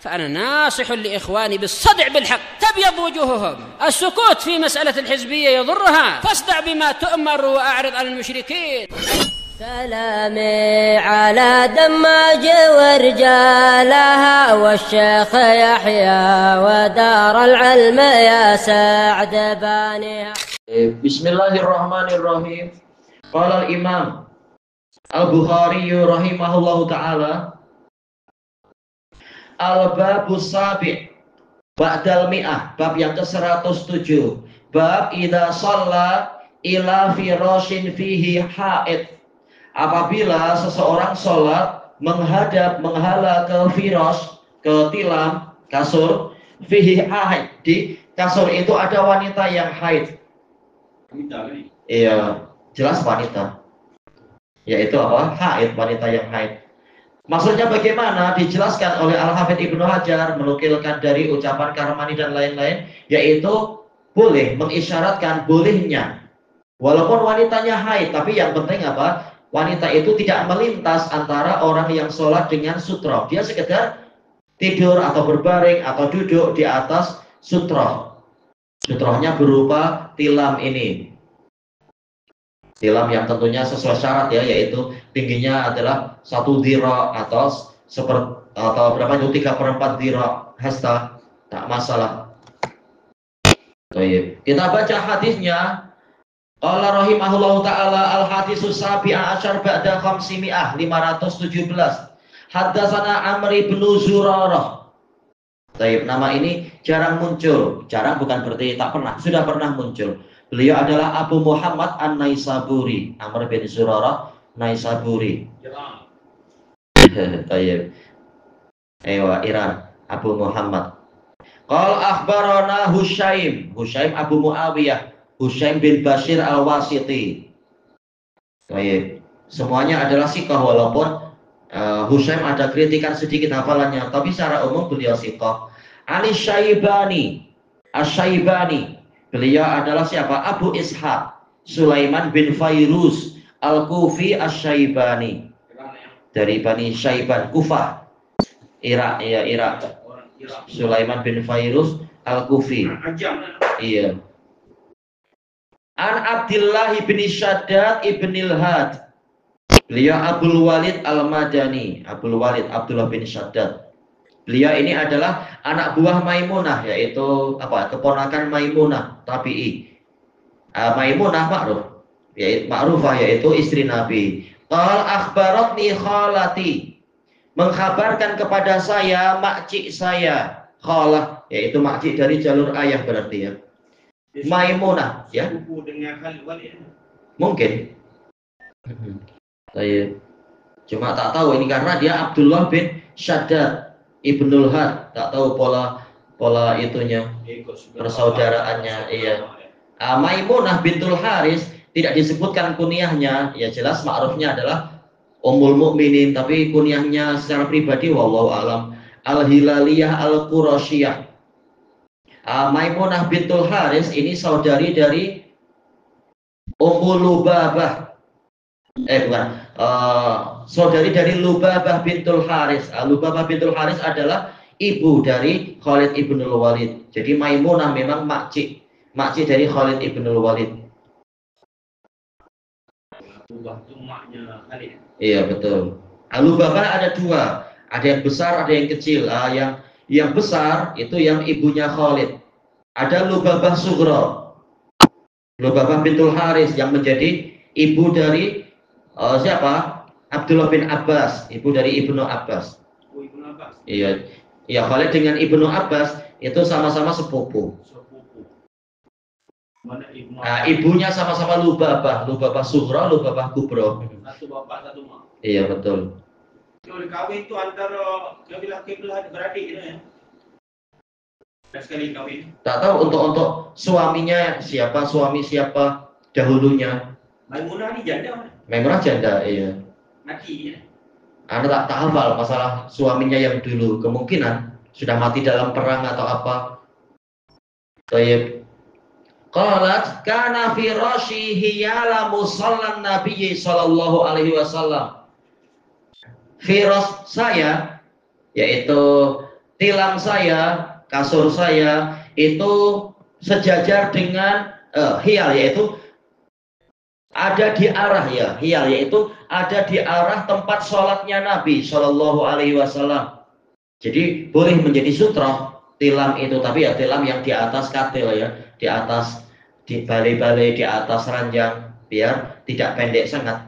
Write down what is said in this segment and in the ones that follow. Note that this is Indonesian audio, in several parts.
فأنا ناصح لإخواني بالصدع بالحق تبيض وجوههم. السكوت في مسألة الحزبية يضرها، فاصدع بما تؤمر وأعرض عن المشركين. سلامي على دماج ورجالها والشيخ يحيى ودار العلم يا سعد بانيها. Bismillahirrahmanirrahim. Qala al-Imam Al-Bukhari rahimahullahu ta'ala, Al-Babu Sabi' Ba'dal Mi'ah, bab yang ke-107, bab idza shalla ila firashin fihi haid. Apabila seseorang sholat menghala ke firas, ke tilam, kasur, fihi haid, di kasur itu ada wanita yang haid. Iya, jelas wanita. Yaitu apa? Haid, wanita yang haid. Maksudnya bagaimana? Dijelaskan oleh Al-Hafidz Ibnu Hajar, menukilkan dari ucapan Karmani dan lain-lain, yaitu boleh, mengisyaratkan bolehnya. Walaupun wanitanya haid, tapi yang penting apa? Wanita itu tidak melintas antara orang yang sholat dengan sutra. Dia sekedar tidur atau berbaring atau duduk di atas sutra. Sutranya berupa tilam ini. Tilam yang tentunya sesuai syarat ya, yaitu tingginya adalah 1 dhira atau berapa itu 3/4 dhira hasta, tak masalah. Baik. Kita baca hadisnya. Qala rahimahullahu taala al-hadisus sabi'a asyar ba'da 500 517. Haddatsana Amr bin Zurarah. Baik, nama ini jarang muncul. Jarang bukan berarti tak pernah, sudah pernah muncul. Beliau adalah Abu Muhammad An-Naisaburi, Amr bin Zurarah Naisaburi. Baik. Iran, Abu Muhammad. Qal akhbarana Husyaim Abu Muawiyah, Husyaim bin Bashir Al-Wasiti. Baik. Semuanya adalah siqah, walaupun Husyaim ada kritikan sedikit hafalannya, tapi secara umum beliau siqah. Ali Syaibani, Asy-Syaibani, beliau adalah siapa? Abu Ishaq Sulaiman bin Fairuz Al-Kufi Asy-Syaibani, dari Bani Syaiban, Kufah, Irak, ya Irak. Sulaiman bin Fairuz Al-Kufi. Iya. An Abdullah bin Shaddad ibn al-Had, beliau Abdul Walid Al-Madani, Abdullah bin Shaddad. Beliau ini adalah anak buah Maimunah, yaitu keponakan Maimunah tabi'i. Maimunah ma'rufah, yaitu istri Nabi. Qal akhbaratni khalati, mengkhabarkan kepada saya makcik saya. Khalah, yaitu makcik dari jalur ayah berarti ya. Maimunah ya. Mungkin. Saya cuma tak tahu ini karena dia Abdullah bin Shaddad Ibnul Had, tak tahu pola itunya, persaudaraannya. Iya. Maimunah bintul Haris tidak disebutkan kunyahnya, ya jelas ma'rufnya adalah Ummul Mukminin, tapi kunyahnya secara pribadi wallahu alam Al-Hilaliyah Al-Qurasyiyah. Maimunah bintul Haris ini saudari dari Ummu Lubabah. Saudari dari Lubabah bintul Haris. Lubabah bintul Haris adalah ibu dari Khalid ibnul Walid. Jadi Maimunah memang makcik dari Khalid ibnul Walid. Iya betul. Lubabah ada dua, ada yang besar, ada yang kecil. Yang besar itu yang ibunya Khalid. Ada Lubabah Sughra, Lubabah bintul Haris yang menjadi ibu dari siapa? Abdullah bin Abbas, ibu dari Ibnu Abbas. Ibnu Abbas. Iya. Ya, Khalid dengan Ibnu Abbas itu sama-sama sepupu. Ibunya sama-sama Lubabah Sughra, Lubabah Kubra. Satu bapak, satu mak. Iya, betul. Kalau kawin itu antara kiblah beradik gitu ya. Sekali kawin. Tak tahu untuk suaminya siapa, suami siapa dahulunya. Maimunah ini janda. Maimunah janda, iya. Mati ya. Anda tak hafal masalah suaminya yang dulu, kemungkinan sudah mati dalam perang atau apa. Baik. Qalat kana firashi hiyala musallan Nabi sallallahu alaihi wasallam. Firas saya, yaitu tilam saya, kasur saya itu sejajar dengan hiyal, yaitu ada di arah ya, hiyal yaitu ada di arah tempat sholatnya Nabi Shallallahu Alaihi Wasallam. Jadi boleh menjadi sutra tilam itu, tapi ya tilam yang di atas katil ya, di atas, di balai-balai, di atas ranjang, biar tidak pendek sangat.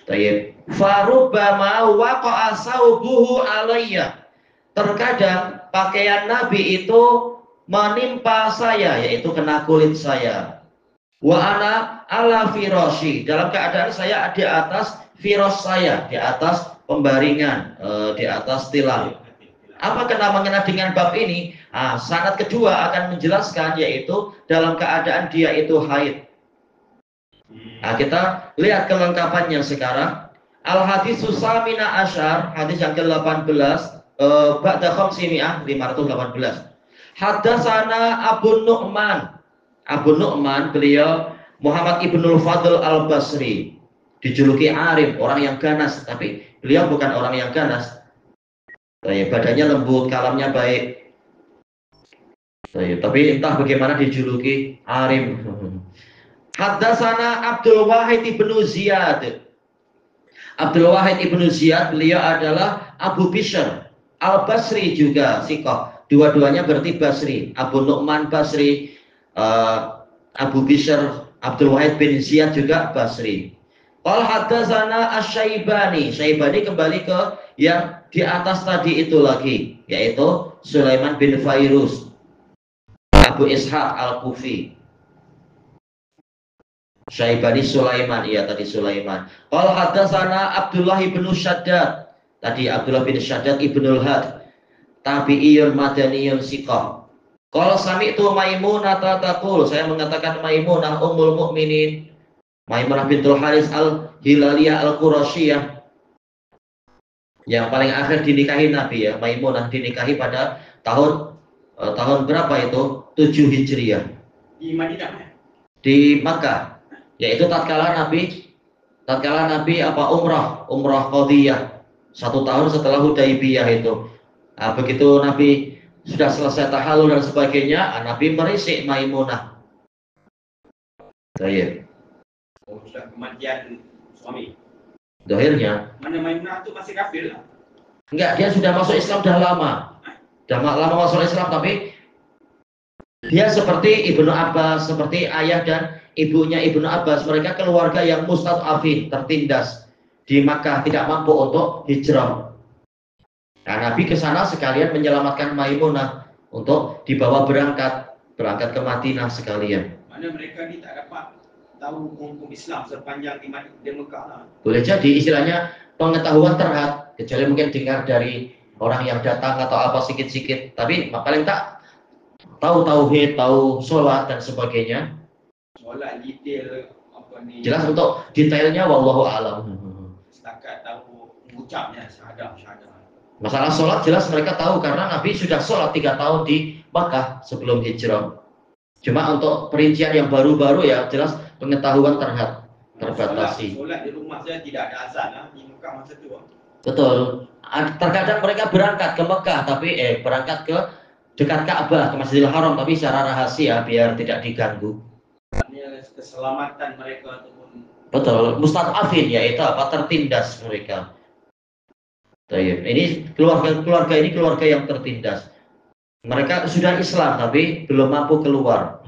Tayyib. Farubbama waqa'a saubuhu alayya. Terkadang pakaian Nabi itu menimpa saya, yaitu kena kulit saya. Wa ana ala firashi, dalam keadaan saya di atas firas saya, di atas pembaringan, di atas tilam. Apa kenapa dengan bab ini? Sanad kedua akan menjelaskan, yaitu dalam keadaan dia itu haid. Kita lihat kelengkapannya sekarang. Al-haditsus samina asyar, hadis yang ke-18, ba'da khamsimi'ah, 518. Haddatsana Abu Nu'man. Abu Nu'man beliau Muhammad Ibnul Fadl Al-Basri, dijuluki Arif, orang yang ganas, tapi beliau bukan orang yang ganas. Badannya lembut, kalamnya baik. Tapi entah bagaimana dijuluki Arif. Haddatsana Abdul Wahid Ibnu Ziyad. Abdul Wahid Ibnu Ziyad beliau adalah Abu Bishr Al-Basri juga siqah. Dua-duanya berarti Basri. Abu Nu'man Basri, Abu Bishr Abdul Wahid bin Ziyad juga Basri. Qal haddatsana Asy-Syaibani. Syaibani kembali ke yang di atas tadi itu lagi, yaitu Sulaiman bin Fairuz, Abu Ishaq Al-Kufi. Syaibani Sulaiman, iya tadi Sulaiman. Qal haddatsana Abdullah bin Syaddad. Tadi Abdullah bin Syaddad Ibnul Had, tabi'iyun madaniyun siqah. Qala sami'tu Maimunah taqul, saya mengatakan Maimunah ummul mukminin, Maimunah bintul Haris Al-Hilaliyah Al-Qurasyiyah, yang paling akhir dinikahi Nabi ya. Maimunah dinikahi pada tahun berapa itu? 7 Hijriah. Di Madinah. Di Makkah. Yaitu tatkala Nabi umrah qadiyah 1 tahun setelah Hudaybiyah itu. Begitu Nabi sudah selesai tahallul dan sebagainya, Nabi merisik Maimunah. Sudah kematian suami. Dohirnya. Mana Maimunah itu masih kafir lah. Enggak, dia sudah masuk Islam dah lama. Dah lama masuk Islam, tapi dia seperti Ibnu Abbas, seperti ayah dan ibunya Ibnu Abbas, mereka keluarga yang mustad'afin, tertindas di Makkah, tidak mampu untuk hijrah. Nah, Nabi ke sana sekalian menyelamatkan Maimunah untuk dibawa berangkat ke Madinah sekalian. Mana mereka ni tak dapat tahu hukum Islam sepanjang di Mekah lah. Boleh jadi istilahnya pengetahuan terhad, kecuali mungkin dengar dari orang yang datang atau apa sikit-sikit, tapi paling tak tahu tauhid, tahu sholat dan sebagainya. Solat detail apa ni. Jelas untuk detailnya wallahu a'lam. Setakat tahu mengucapnya syahadah. Masalah sholat jelas mereka tahu karena Nabi sudah sholat 3 tahun di Makkah sebelum hijrah. Cuma untuk perincian yang baru-baru ya jelas pengetahuan terbatasi. Sholat di rumah saya tidak ada azan lah di Mekah masa itu. Betul. Terkadang mereka berangkat ke Mekah tapi berangkat ke dekat Ka'bah, ke Masjidil Haram, tapi secara rahasia biar tidak diganggu. Ini keselamatan mereka ataupun betul, mustad'afin, yaitu apa, tertindas mereka. Ini keluarga ini keluarga yang tertindas. Mereka sudah Islam tapi belum mampu keluar.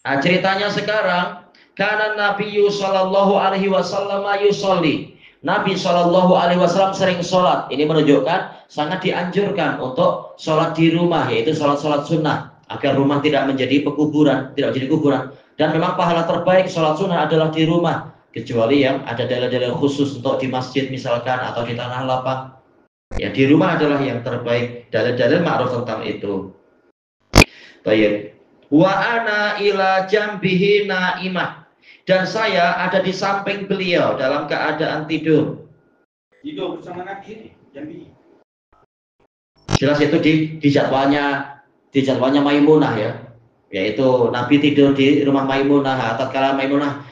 Nah, ceritanya sekarang, karena Nabi sallallahu alaihi wasallam yusolli. Nabi sallallahu alaihi wasallam sering sholat. Ini menunjukkan sangat dianjurkan untuk sholat di rumah, yaitu sholat sunnah, agar rumah tidak menjadi pekuburan, tidak menjadi kuburan. Dan memang pahala terbaik sholat sunnah adalah di rumah, kecuali yang ada dalil-dalil khusus untuk di masjid misalkan atau di tanah lapang. Ya, di rumah adalah yang terbaik. Dalil-dalil ma'ruf tentang itu. Baik. Wa ana ila jambihi naimah. Dan saya ada di samping beliau dalam keadaan tidur. Tidur bersama Nabi jambi. Jelas itu di jadwalnya Maimunah ya. Yaitu Nabi tidur di rumah Maimunah. Tatkala Maimunah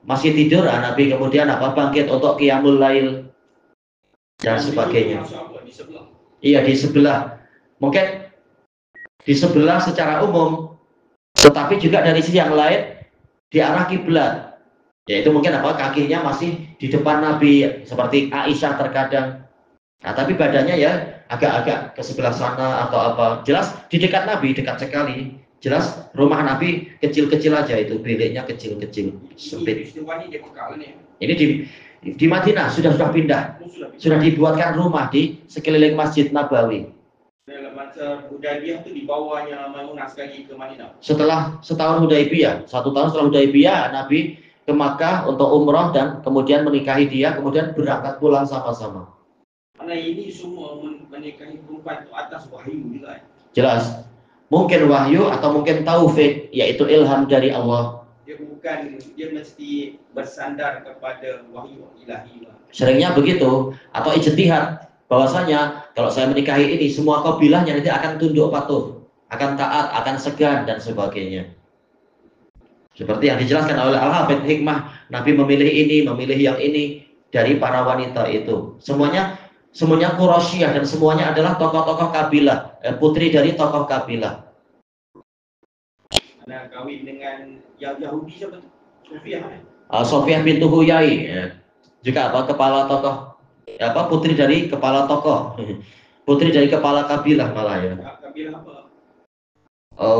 masih tidur, Nabi kemudian bangkit untuk qiyamul lail dan sebagainya. Iya, di sebelah. Mungkin di sebelah secara umum, tetapi juga dari sisi yang lain di arah kiblat. Yaitu mungkin apa, kakinya masih di depan Nabi seperti Aisyah terkadang. Nah, tapi badannya ya agak-agak ke sebelah sana atau apa. Jelas di dekat Nabi, dekat sekali. Jelas rumah Nabi kecil-kecil aja, itu biliknya kecil-kecil, sempit. Ini di Madinah sudah pindah. Sudah dibuatkan rumah di sekeliling Masjid Nabawi. Dalam masa Hudaybiyah itu di bawahnya Maimunah sekali ke Madinah. Setelah setahun Hudaybiyah, 1 tahun setelah Hudaybiyah, Nabi ke Makkah untuk umrah dan kemudian menikahi dia, kemudian berangkat pulang sama-sama. Karena ini semua menikahi perempuan itu atas wahyu juga. Jelas. Mungkin wahyu atau mungkin taufik, yaitu ilham dari Allah. Dia mesti bersandar kepada wahyu ilahi. Seringnya begitu, atau ijtihad, bahwasanya kalau saya menikahi ini, semua kabilahnya nanti akan tunduk patuh, akan taat, akan segan dan sebagainya. Seperti yang dijelaskan oleh Al-Hafidz hikmah, Nabi memilih ini, memilih yang ini dari para wanita itu. Semuanya Quraisyah dan semuanya adalah tokoh-tokoh kabilah, putri dari tokoh kabilah. Ada kawin dengan yang Yahudi siapa? Sofiyah. Sofiyah bintu Huyai, juga apa, kepala tokoh, putri dari kepala tokoh, putri dari kepala kabilah malah ya. Kabilah apa?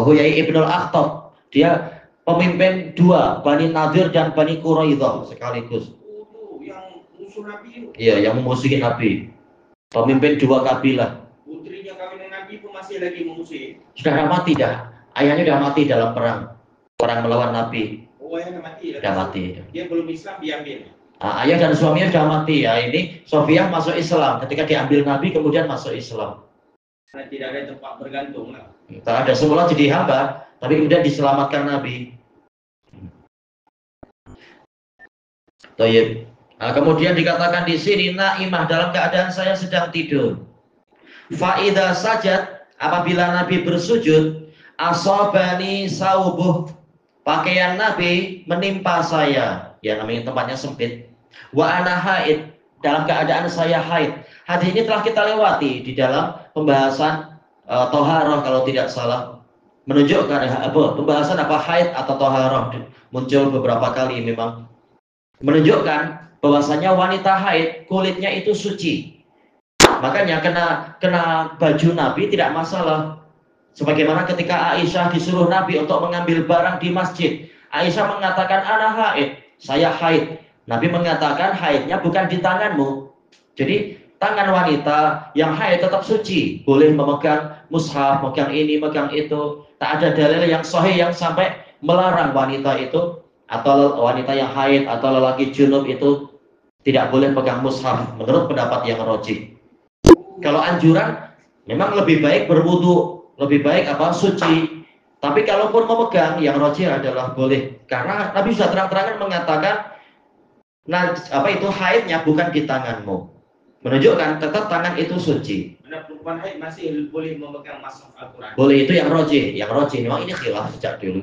Huyai ibnul Akhtab, dia pemimpin 2, Bani Nadir dan Bani Quraidah sekaligus. Yang musuh Nabi. Iya, yang memusuhi Nabi. Pemimpin 2 kabilah. Putrinya kawin dengan Nabi pun masih lagi memusuhi. Sudah mati dah. Ayahnya sudah mati dalam perang melawan Nabi. Oh, ayahnya mati. Sudah mati. Dia belum Islam, diambil. Ayah dan suaminya sudah mati ya. Ini Sofiyah masuk Islam. Ketika diambil Nabi kemudian masuk Islam. Karena tidak ada tempat bergantung lah. Tak ada, semula jadi hamba, tapi kemudian diselamatkan Nabi. Tayyib. Nah, kemudian dikatakan di sini naimah, dalam keadaan saya sedang tidur. Faida sajad, apabila Nabi bersujud, asobani saubuh, pakaian Nabi menimpa saya. Ya, namanya tempatnya sempit. Wa ana haid, dalam keadaan saya haid. Hadis ini telah kita lewati di dalam pembahasan toharoh kalau tidak salah. Menunjukkan pembahasan apa haid atau toharoh muncul beberapa kali memang. Menunjukkan bahwasanya wanita haid kulitnya itu suci, makanya kena baju Nabi tidak masalah. Sebagaimana ketika Aisyah disuruh Nabi untuk mengambil barang di masjid, Aisyah mengatakan ana haid, saya haid. Nabi mengatakan haidnya bukan di tanganmu. Jadi tangan wanita yang haid tetap suci, boleh memegang mushaf, megang ini, megang itu. Tak ada dalil yang sahih yang sampai melarang wanita itu atau wanita yang haid atau lelaki junub itu tidak boleh pegang mushaf menurut pendapat yang rajih. Kalau anjuran memang lebih baik berwudu, lebih baik suci. Tapi kalaupun memegang, yang rajih adalah boleh, karena Nabi sudah terang-terangan mengatakan haidnya bukan di tanganmu, menunjukkan tetap tangan itu suci. Mana perempuan haid masih boleh memegang mushaf Al-Quran. Boleh, itu yang rajih. Memang ini khilaf sejak dulu.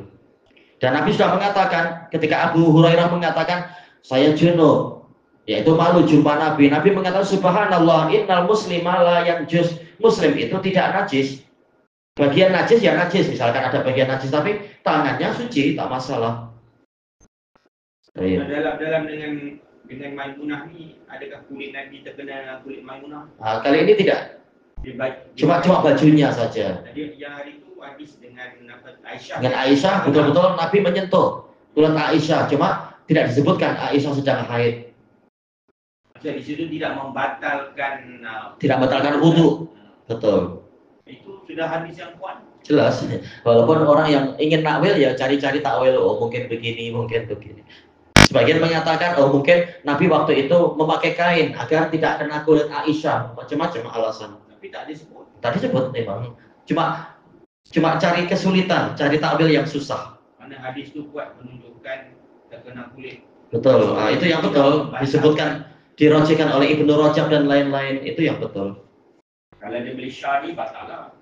Dan Nabi sudah mengatakan, ketika Abu Hurairah mengatakan saya junub, yaitu malu jumpa Nabi. Nabi mengatakan subhanallah innal muslima la yanjus. Muslim itu tidak najis. Bagian najis ya najis, misalkan ada bagian najis tapi tangannya suci, tak masalah. Dalam dengan Maimunah ini, adakah kulit Nabi terkena kulit Maimunah? Kali ini tidak. Cuma bajunya saja. Jadi yang hari itu habis dengan Aisyah. Dengan Aisyah betul-betul Nabi menyentuh kulit Aisyah, cuma tidak disebutkan Aisyah sedang haid. Di situ tidak membatalkan wudu. Betul. Itu sudah hadis yang kuat. Jelas. Walaupun orang yang ingin takwil ya cari-cari takwil, mungkin begini, mungkin begini. Sebagian mengatakan mungkin Nabi waktu itu memakai kain agar tidak kena kulit Aisyah, macam-macam alasan. Tapi tak disebut. Tak disebut memang. Cuma cari kesulitan, cari takwil yang susah. Karena hadis itu kuat menunjukkan terkena kulit. Betul. Itu yang betul disebutkan, dirojihkan oleh Ibnu Rajab dan lain-lain, itu yang betul. Kalau dia beli syari batal.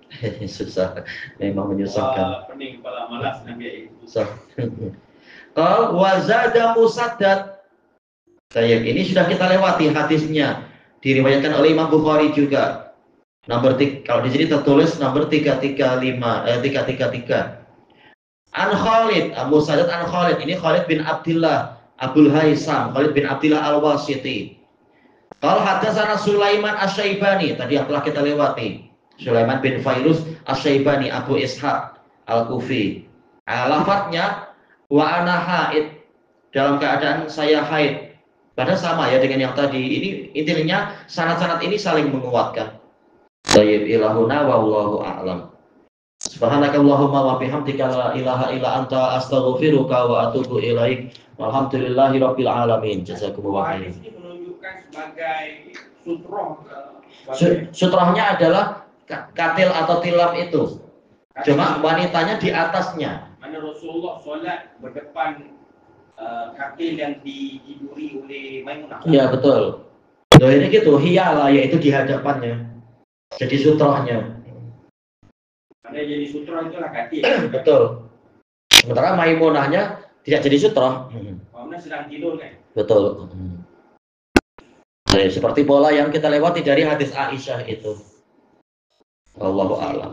Susah, memang menyusahkan. Pening kepala malas Nabi itu. Susah. Wazada musaddad. Ini sudah kita lewati hadisnya, diriwayatkan oleh Imam Bukhari juga. Kalau di sini tertulis nomor 333. An Khalid, Abu Sajjad an Khalid. Ini Khalid bin Abdullah Abul Haisam, Khalid bin Abdullah Al-Wasiti. Kalau hadatsana Sulaiman Asy-Syaibani, tadi yang telah kita lewati. Sulaiman bin Fairuz Asy-Syaibani Abu Ishaq Al-Kufi. Lafadznya wa ana haid, dalam keadaan saya haid. Padahal sama ya dengan yang tadi. Ini intinya sanad-sanad ini saling menguatkan. Tayyib ilahuna wallahu a'lam. Subhanakallahumma wa bihamdika la ilaha illa anta astaghfiruka wa atubu ilaik. Walhamdulillahirabbil alamin. Jazakumullah khairan. Ini menunjukkan sebagai sutroh. Sutrohnya adalah katil atau tilap itu. Cuma wanitanya di atasnya. Mana Rasulullah solat berdepan katil yang ditiduri oleh Maimunah. Iya betul. Loh ini gitu, hiyalah, yaitu di hadapannya. Jadi sutrohnya. Karena jadi sutroh itulah katil. Betul. Sementara Maimunahnya tidak jadi sutroh. Maimunah sedang tidur kan. Betul. Seperti pola yang kita lewati dari hadis Aisyah itu. Wallahu a'lam.